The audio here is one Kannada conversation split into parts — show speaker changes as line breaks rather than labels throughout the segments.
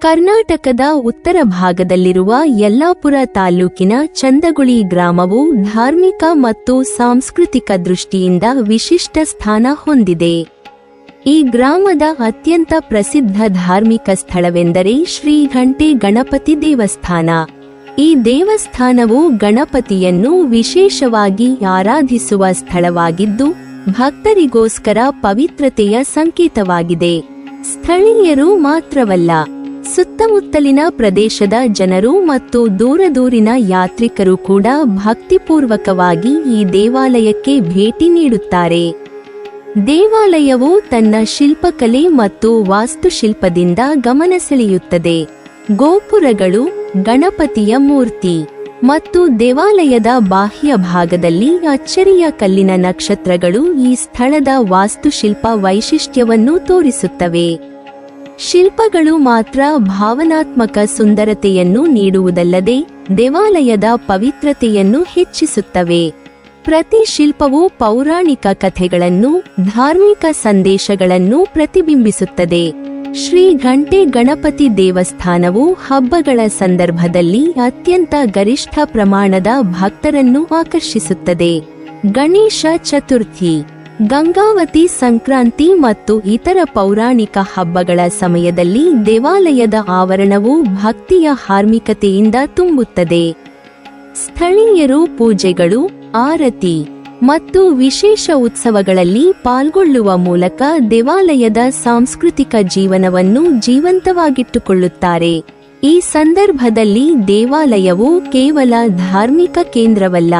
ಕರ್ನಾಟಕದ ಉತ್ತರ ಭಾಗದಲ್ಲಿರುವ ಯಲ್ಲಾಪುರ ತಾಲೂಕಿನ ಚಂದಗುಳಿ ಗ್ರಾಮವು ಧಾರ್ಮಿಕ ಮತ್ತು ಸಾಂಸ್ಕೃತಿಕ ದೃಷ್ಟಿಯಿಂದ ವಿಶಿಷ್ಟ ಸ್ಥಾನ ಹೊಂದಿದೆ. ಈ ಗ್ರಾಮದ ಅತ್ಯಂತ ಪ್ರಸಿದ್ಧ ಧಾರ್ಮಿಕ ಸ್ಥಳವೆಂದರೆ ಶ್ರೀ ಘಂಟೆ ಗಣಪತಿ ದೇವಸ್ಥಾನ. ಈ ದೇವಸ್ಥಾನವು ಗಣಪತಿಯನ್ನು ವಿಶೇಷವಾಗಿ ಆರಾಧಿಸುವ ಸ್ಥಳವಾಗಿದ್ದು, ಭಕ್ತರಿಗೋಸ್ಕರ ಪವಿತ್ರತೆಯ ಸಂಕೇತವಾಗಿದೆ. ಸ್ಥಳೀಯರು ಮಾತ್ರವಲ್ಲ, ಸುತ್ತಮುತ್ತಲಿನ ಪ್ರದೇಶದ ಜನರು ಮತ್ತು ದೂರದೂರಿನ ಯಾತ್ರಿಕರು ಕೂಡ ಭಕ್ತಿಪೂರ್ವಕವಾಗಿ ಈ ದೇವಾಲಯಕ್ಕೆ ಭೇಟಿ ನೀಡುತ್ತಾರೆ. ದೇವಾಲಯವು ತನ್ನ ಶಿಲ್ಪಕಲೆ ಮತ್ತು ವಾಸ್ತುಶಿಲ್ಪದಿಂದ ಗಮನ ಸೆಳೆಯುತ್ತದೆ. ಗೋಪುರಗಳು, ಗಣಪತಿಯ ಮೂರ್ತಿ ಮತ್ತು ದೇವಾಲಯದ ಬಾಹ್ಯ ಭಾಗದಲ್ಲಿ ಅಚ್ಚರಿಯ ಕಲ್ಲಿನ ನಕ್ಷತ್ರಗಳು ಈ ಸ್ಥಳದ ವಾಸ್ತುಶಿಲ್ಪ ವೈಶಿಷ್ಟ್ಯವನ್ನು ತೋರಿಸುತ್ತವೆ. ಶಿಲ್ಪಗಳು ಮಾತ್ರ ಭಾವನಾತ್ಮಕ ಸುಂದರತೆಯನ್ನು ನೀಡುವುದಲ್ಲದೆ ದೇವಾಲಯದ ಪವಿತ್ರತೆಯನ್ನು ಹೆಚ್ಚಿಸುತ್ತವೆ. ಪ್ರತಿ ಶಿಲ್ಪವು ಪೌರಾಣಿಕ ಕಥೆಗಳನ್ನು, ಧಾರ್ಮಿಕ ಸಂದೇಶಗಳನ್ನು ಪ್ರತಿಬಿಂಬಿಸುತ್ತದೆ. ಶ್ರೀ ಘಂಟೆ ಗಣಪತಿ ದೇವಸ್ಥಾನವು ಹಬ್ಬಗಳ ಸಂದರ್ಭದಲ್ಲಿ ಅತ್ಯಂತ ಗರಿಷ್ಠ ಪ್ರಮಾಣದ ಭಕ್ತರನ್ನು ಆಕರ್ಷಿಸುತ್ತದೆ. ಗಣೇಶ ಚತುರ್ಥಿ, ಗಂಗಾವತಿ ಸಂಕ್ರಾಂತಿ ಮತ್ತು ಇತರ ಪೌರಾಣಿಕ ಹಬ್ಬಗಳ ಸಮಯದಲ್ಲಿ ದೇವಾಲಯದ ಆವರಣವು ಭಕ್ತಿಯ ಧಾರ್ಮಿಕತೆಯಿಂದ ತುಂಬುತ್ತದೆ. ಸ್ಥಳೀಯರು ಪೂಜೆಗಳು, ಆರತಿ ಮತ್ತು ವಿಶೇಷ ಉತ್ಸವಗಳಲ್ಲಿ ಪಾಲ್ಗೊಳ್ಳುವ ಮೂಲಕ ದೇವಾಲಯದ ಸಾಂಸ್ಕೃತಿಕ ಜೀವನವನ್ನು ಜೀವಂತವಾಗಿಟ್ಟುಕೊಳ್ಳುತ್ತಾರೆ. ಈ ಸಂದರ್ಭದಲ್ಲಿ ದೇವಾಲಯವು ಕೇವಲ ಧಾರ್ಮಿಕ ಕೇಂದ್ರವಲ್ಲ,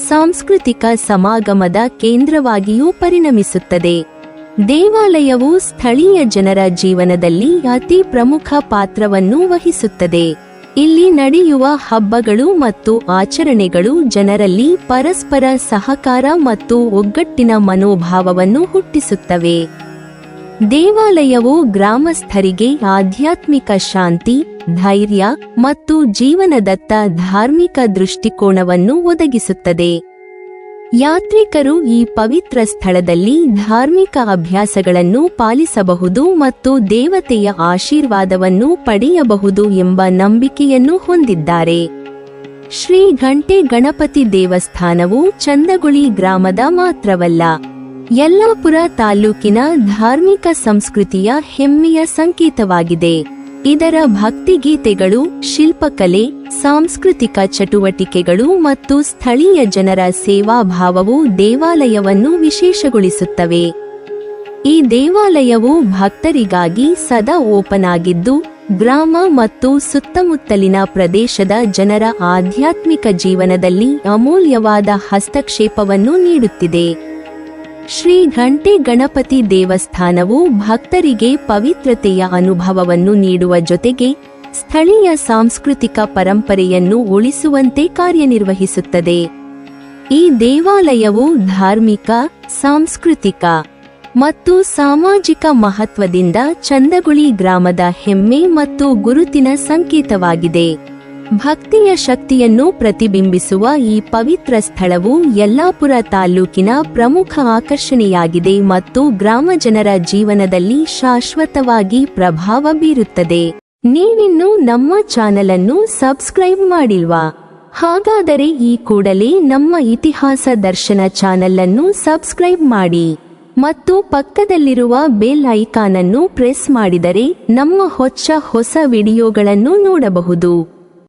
ಸಾಂಸ್ಕೃತಿಕ ಸಮಾಗಮದ ಕೇಂದ್ರವಾಗಿಯೂ ಪರಿಣಮಿಸುತ್ತದೆ. ದೇವಾಲಯವು ಸ್ಥಳೀಯ ಜನರ ಜೀವನದಲ್ಲಿ ಅತಿ ಪ್ರಮುಖ ಪಾತ್ರವನ್ನು ವಹಿಸುತ್ತದೆ. ಇಲ್ಲಿ ನಡೆಯುವ ಹಬ್ಬಗಳು ಮತ್ತು ಆಚರಣೆಗಳು ಜನರಲ್ಲಿ ಪರಸ್ಪರ ಸಹಕಾರ ಮತ್ತು ಒಗ್ಗಟ್ಟಿನ ಮನೋಭಾವವನ್ನು ಹುಟ್ಟಿಸುತ್ತವೆ. ದೇವಾಲಯವು ಗ್ರಾಮಸ್ಥರಿಗೆ ಆಧ್ಯಾತ್ಮಿಕ ಶಾಂತಿ, ಧೈರ್ಯ ಮತ್ತು ಜೀವನದತ್ತ ಧಾರ್ಮಿಕ ದೃಷ್ಟಿಕೋನವನ್ನು ಒದಗಿಸುತ್ತದೆ. ಯಾತ್ರಿಕರು ಈ ಪವಿತ್ರ ಸ್ಥಳದಲ್ಲಿ ಧಾರ್ಮಿಕ ಅಭ್ಯಾಸಗಳನ್ನು ಪಾಲಿಸಬಹುದು ಮತ್ತು ದೇವತೆಯ ಆಶೀರ್ವಾದವನ್ನು ಪಡೆಯಬಹುದು ಎಂಬ ನಂಬಿಕೆಯನ್ನು ಹೊಂದಿದ್ದಾರೆ. ಶ್ರೀ ಘಂಟೆ ಗಣಪತಿ ದೇವಸ್ಥಾನವು ಚಂದಗುಳಿ ಗ್ರಾಮದ ಮಾತ್ರವಲ್ಲ, ಯಲ್ಲಾಪುರ ತಾಲೂಕಿನ ಧಾರ್ಮಿಕ ಸಂಸ್ಕೃತಿಯ ಹೆಮ್ಮೆಯ ಸಂಕೇತವಾಗಿದೆ. ಇದರ ಭಕ್ತಿಗೀತೆಗಳು, ಶಿಲ್ಪಕಲೆ, ಸಾಂಸ್ಕೃತಿಕ ಚಟುವಟಿಕೆಗಳು ಮತ್ತು ಸ್ಥಳೀಯ ಜನರ ಸೇವಾಭಾವವು ದೇವಾಲಯವನ್ನು ವಿಶೇಷಗೊಳಿಸುತ್ತವೆ. ಈ ದೇವಾಲಯವು ಭಕ್ತರಿಗಾಗಿ ಸದಾ ಓಪನ್ ಆಗಿದ್ದು, ಗ್ರಾಮ ಮತ್ತು ಸುತ್ತಮುತ್ತಲಿನ ಪ್ರದೇಶದ ಜನರ ಆಧ್ಯಾತ್ಮಿಕ ಜೀವನದಲ್ಲಿ ಅಮೂಲ್ಯವಾದ ಹಸ್ತಕ್ಷೇಪವನ್ನು ನೀಡುತ್ತಿದೆ. ಶ್ರೀ ಘಂಟೆ ಗಣಪತಿ ದೇವಸ್ಥಾನವು ಭಕ್ತರಿಗೆ ಪವಿತ್ರತೆಯ ಅನುಭವವನ್ನು ನೀಡುವ ಜೊತೆಗೆ ಸ್ಥಳೀಯ ಸಾಂಸ್ಕೃತಿಕ ಪರಂಪರೆಯನ್ನು ಉಳಿಸುವಂತೆ ಕಾರ್ಯನಿರ್ವಹಿಸುತ್ತದೆ. ಈ ದೇವಾಲಯವು ಧಾರ್ಮಿಕ, ಸಾಂಸ್ಕೃತಿಕ ಮತ್ತು ಸಾಮಾಜಿಕ ಮಹತ್ವದಿಂದ ಚಂದಗುಳಿ ಗ್ರಾಮದ ಹೆಮ್ಮೆ ಮತ್ತು ಗುರುತಿನ ಸಂಕೇತವಾಗಿದೆ. ಭಕ್ತಿಯ ಶಕ್ತಿಯನ್ನು ಪ್ರತಿಬಿಂಬಿಸುವ ಈ ಪವಿತ್ರ ಸ್ಥಳವು ಯಲ್ಲಾಪುರ ತಾಲೂಕಿನ ಪ್ರಮುಖ ಆಕರ್ಷಣೆಯಾಗಿದೆ ಮತ್ತು ಗ್ರಾಮ ಜನರ ಜೀವನದಲ್ಲಿ ಶಾಶ್ವತವಾಗಿ ಪ್ರಭಾವ ಬೀರುತ್ತದೆ. ನೀವಿನ್ನೂ ನಮ್ಮ ಚಾನೆಲ್ ಅನ್ನು ಸಬ್ಸ್ಕ್ರೈಬ್ ಮಾಡಿಲ್ವಾ? ಹಾಗಾದರೆ ಈ ಕೂಡಲೇ ನಮ್ಮ ಇತಿಹಾಸ ದರ್ಶನ ಚಾನೆಲ್ ಅನ್ನು ಸಬ್ಸ್ಕ್ರೈಬ್ ಮಾಡಿ ಮತ್ತು ಪಕ್ಕದಲ್ಲಿರುವ ಬೆಲ್ ಐಕಾನ್ ಅನ್ನು ಪ್ರೆಸ್ ಮಾಡಿದರೆ ನಮ್ಮ ಹೊಸ ವಿಡಿಯೋಗಳನ್ನು ನೋಡಬಹುದು.